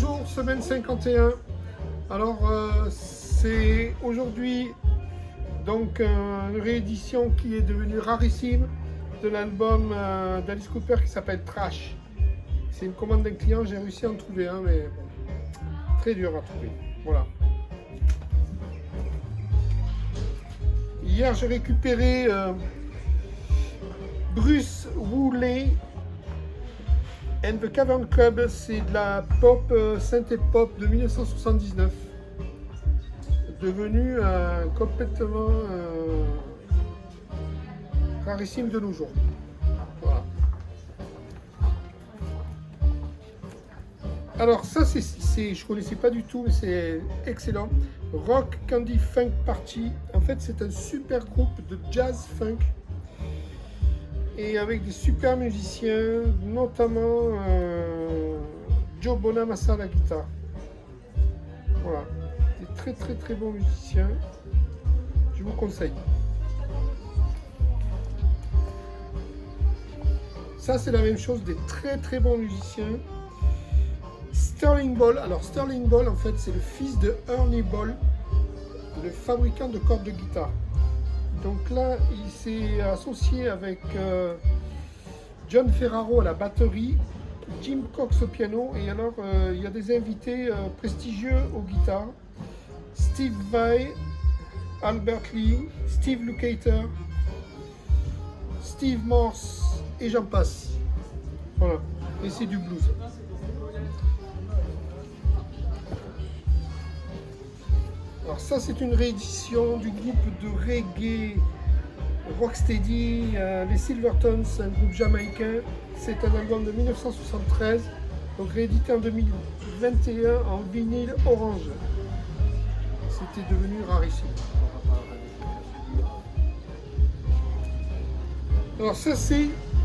Bonjour, semaine 51. Alors, c'est aujourd'hui donc une réédition qui est devenue rarissime de l'album d'Alice Cooper qui s'appelle Trash. C'est une commande d'un client, j'ai réussi à en trouver un, mais bon, très dur à trouver. Voilà. Hier, j'ai récupéré Bruce Woolley and the Cavern Club, c'est de la pop, synthé pop de 1979, devenu complètement rarissime de nos jours. Voilà. Alors ça, je connaissais pas du tout, mais c'est excellent. Rock Candy Funk Party. En fait, c'est un super groupe de jazz funk. Et avec des super musiciens, notamment Joe Bonamassa à la guitare. Voilà, des très bons musiciens. Je vous conseille. Ça, c'est la même chose, des très bons musiciens. Sterling Ball. Alors Sterling Ball, en fait, c'est le fils de Ernie Ball, le fabricant de cordes de guitare. Donc là, il s'est associé avec John Ferraro à la batterie, Jim Cox au piano, et alors il y a des invités prestigieux aux guitares, Steve Vai, Albert Lee, Steve Lukather, Steve Morse, et j'en passe. Voilà, et c'est du blues. Alors ça, c'est une réédition du groupe de reggae Rocksteady, les Silvertones, un groupe jamaïcain. C'est un album de 1973, donc réédité en 2021 en vinyle orange. C'était devenu rarissime. Alors ça,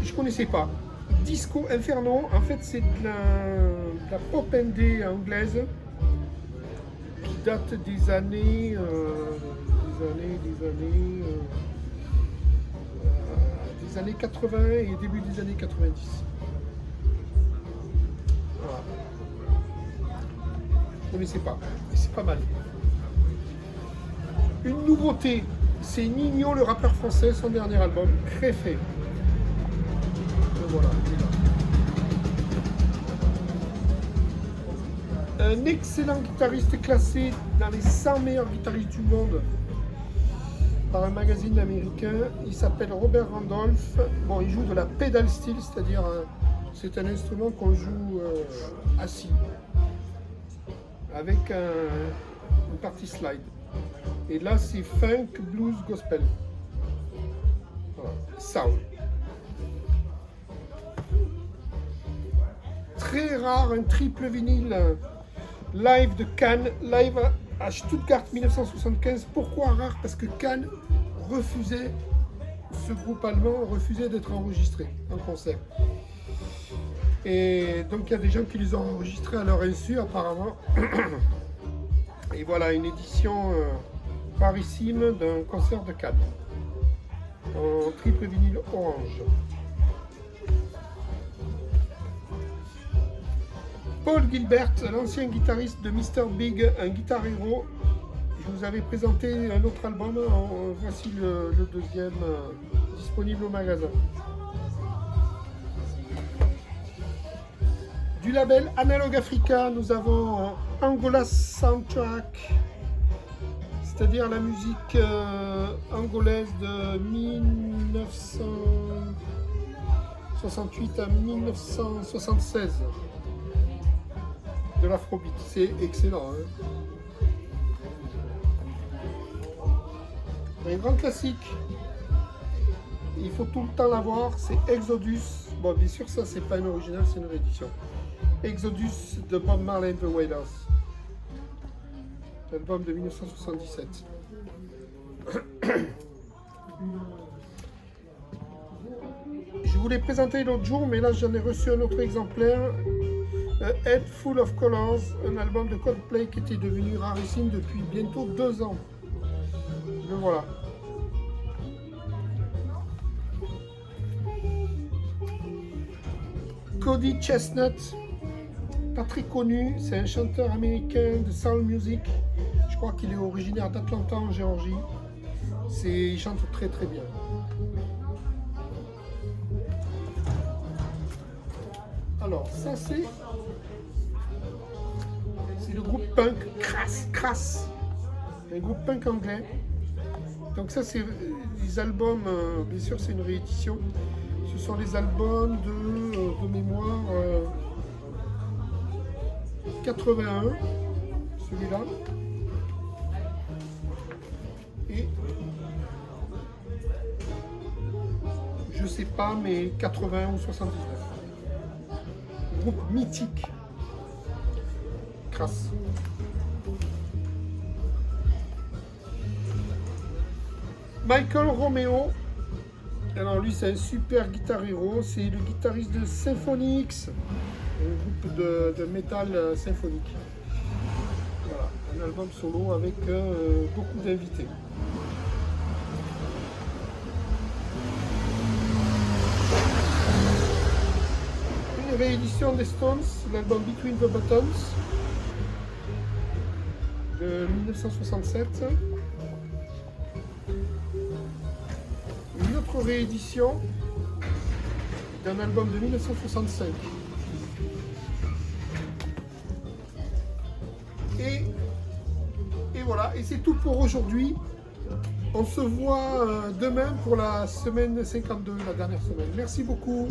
je connaissais pas. Disco Inferno, en fait c'est de la pop indé anglaise, date des années 80 et début des années 90. Voilà. Je ne connaissais pas, mais c'est pas mal. Une nouveauté, c'est Nino, le rappeur français, son dernier album, Créfé. Voilà, il est là. Un excellent guitariste classé dans les 100 meilleurs guitaristes du monde par un magazine américain. Il s'appelle Robert Randolph. Bon, il joue de la pedal steel, c'est-à-dire c'est un instrument qu'on joue assis avec une partie slide. Et là, c'est funk, blues, gospel. Voilà. Soul. Très rare, un triple vinyle. Live de Cannes, live à Stuttgart 1975. Pourquoi rare? Parce que Cannes refusait, ce groupe allemand refusait d'être enregistré en concert. Et donc il y a des gens qui les ont enregistrés à leur insu apparemment. Et voilà une édition rarissime d'un concert de Cannes en triple vinyle orange. Paul Gilbert, l'ancien guitariste de Mr. Big, un guitar hero. Je vous avais présenté un autre album, voici le deuxième disponible au magasin. Du label Analog Africa, nous avons Angola Soundtrack, c'est-à-dire la musique angolaise de 1968 à 1976. De l'afrobeat, c'est excellent. Hein, un grand classique, il faut tout le temps l'avoir, c'est Exodus. Bon, bien sûr, ça, c'est pas une originale, c'est une réédition. Exodus de Bob Marley and the Wailers. Album de 1977. Je vous l'ai présenté l'autre jour, mais là, j'en ai reçu un autre exemplaire. A Head Full of Colors, un album de Coldplay qui était devenu rarissime depuis bientôt 2 ans. Le voilà. Cody Chestnut, pas très connu, c'est un chanteur américain de soul music. Je crois qu'il est originaire d'Atlanta en Géorgie. Il chante très très bien. Alors ça c'est le groupe punk Crass, un groupe punk anglais. Donc ça c'est les albums, bien sûr c'est une réédition. Ce sont les albums de mémoire 81, celui-là. Et je sais pas, mais 80 ou 79. Groupe mythique. Crass. Michael Romeo. Alors lui c'est un super guitar hero, c'est le guitariste de Symphonix, un groupe de métal symphonique. Voilà, un album solo avec beaucoup d'invités. Une réédition des Stones, l'album Between the Buttons de 1967. Une autre réédition d'un album de 1965. Et voilà, et c'est tout pour aujourd'hui. On se voit demain pour la semaine 52, la dernière semaine. Merci beaucoup.